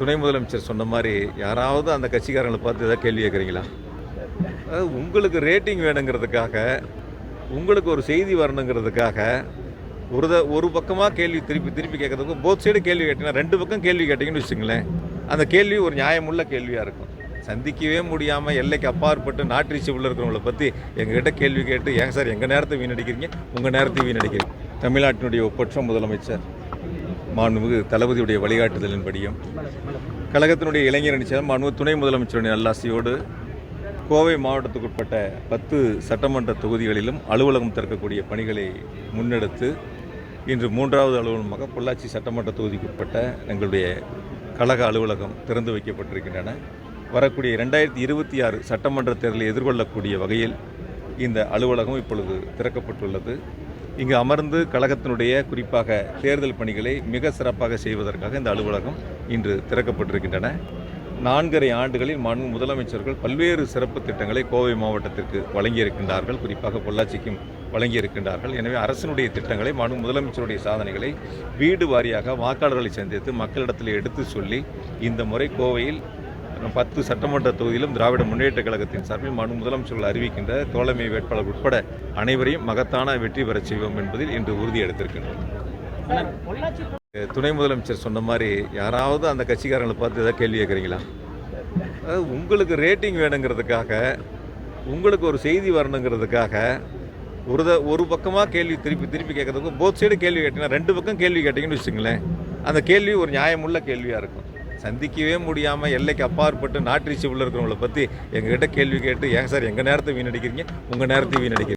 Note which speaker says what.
Speaker 1: துணை முதலமைச்சர் சொன்ன மாதிரி யாராவது அந்த கட்சிக்காரங்களை பார்த்து ஏதாவது கேள்வி கேட்குறீங்களா? அதாவது உங்களுக்கு ரேட்டிங் வேணுங்கிறதுக்காக, உங்களுக்கு ஒரு செய்தி வரணுங்கிறதுக்காக ஒரு பக்கமாக கேள்வி திருப்பி திருப்பி கேட்கறதுக்கு போத் சைடு கேள்வி கேட்டீங்கன்னா 2 பக்கம் கேள்வி கேட்டிங்கன்னு வச்சுங்களேன், அந்த கேள்வி ஒரு நியாயமுள்ள கேள்வியாக இருக்கும். சந்திக்கவே முடியாமல் எல்லைக்கு அப்பாற்பட்டு நாட்டு ரீச்சபிள் இருக்கிறவங்களை பற்றி எங்ககிட்ட கேள்வி கேட்டு ஏன் சார் எங்கள் நேரத்தை வீணடிக்கிறீங்க, உங்கள் நேரத்தை வீணடிக்கிறீங்க. தமிழ்நாட்டினுடைய ஒப்பற்ற முதலமைச்சர் மாண்புமிகு தளபதியுடைய வழிகாட்டுதலின்படியும் கழகத்தினுடைய இளைஞரணி செயலர் மாண்புமிகு துணை முதலமைச்சருடைய நல்லாசியோடு கோவை மாவட்டத்துக்குட்பட்ட 10 சட்டமன்ற தொகுதிகளிலும் அலுவலகம் திறக்கக்கூடிய பணிகளை முன்னெடுத்து இன்று 3வது அலுவலகமாக பொள்ளாச்சி சட்டமன்ற தொகுதிக்குட்பட்ட எங்களுடைய கழக அலுவலகம் திறந்து வைக்கப்பட்டிருக்கின்றன. வரக்கூடிய 2026 சட்டமன்ற தேர்தலை எதிர்கொள்ளக்கூடிய வகையில் இந்த அலுவலகம் இப்பொழுது திறக்கப்பட்டுள்ளது. இங்கு அமர்ந்து கழகத்தினுடைய குறிப்பாக தேர்தல் பணிகளை மிக சிறப்பாக செய்வதற்காக இந்த அலுவலகம் இன்று திறக்கப்பட்டிருக்கின்றன. 4½ ஆண்டுகளில் மாண்பு முதலமைச்சர்கள் பல்வேறு சிறப்பு திட்டங்களை கோவை மாவட்டத்திற்கு வழங்கியிருக்கின்றார்கள், குறிப்பாக பொள்ளாச்சிக்கும் வழங்கியிருக்கின்றார்கள். எனவே அரசினுடைய திட்டங்களை மாண்பு முதலமைச்சருடைய சாதனைகளை வீடு வாரியாக வாக்காளர்களை சந்தித்து மக்களிடத்தில் எடுத்து சொல்லி இந்த முறை கோவையில் 10 சட்டமன்ற தொகுதியிலும் திராவிட முன்னேற்ற கழகத்தின் சார்பில் மாண்பு முதலமைச்சர்கள் அறிவிக்கின்ற தோழமை வேட்பாளர் உட்பட அனைவரையும் மகத்தான வெற்றி பெறச் செய்வோம் என்பதில் இன்று உறுதி எடுத்திருக்கின்றோம். துணை முதலமைச்சர் சொன்ன மாதிரி யாராவது அந்த கட்சிக்காரங்களை பார்த்து ஏதாவது கேள்வி கேட்குறீங்களா? அதாவது உங்களுக்கு ரேட்டிங் வேணுங்கிறதுக்காக, உங்களுக்கு ஒரு செய்தி வரணுங்கிறதுக்காக ஒரு பக்கமாக கேள்வி திருப்பி திருப்பி கேட்கறதுக்கு போத் சைடு கேள்வி கேட்டீங்கன்னா 2 பக்கம் கேள்வி கேட்டிங்கன்னு வச்சுங்களேன், அந்த கேள்வி ஒரு நியாயமுள்ள கேள்வியாக இருக்கும். சந்திக்கவே முடியாமல் எல்லைக்கு அப்பாற்பட்டு நாட்டு ரீச்சபிள் இருக்கிறவங்களை பற்றி எங்ககிட்ட கேள்வி கேட்டு ஏன் சார் எங்கள் நேரத்தை வீணடிக்கிறீங்க, உங்கள் நேரத்தை வீணடிக்கிறீங்க.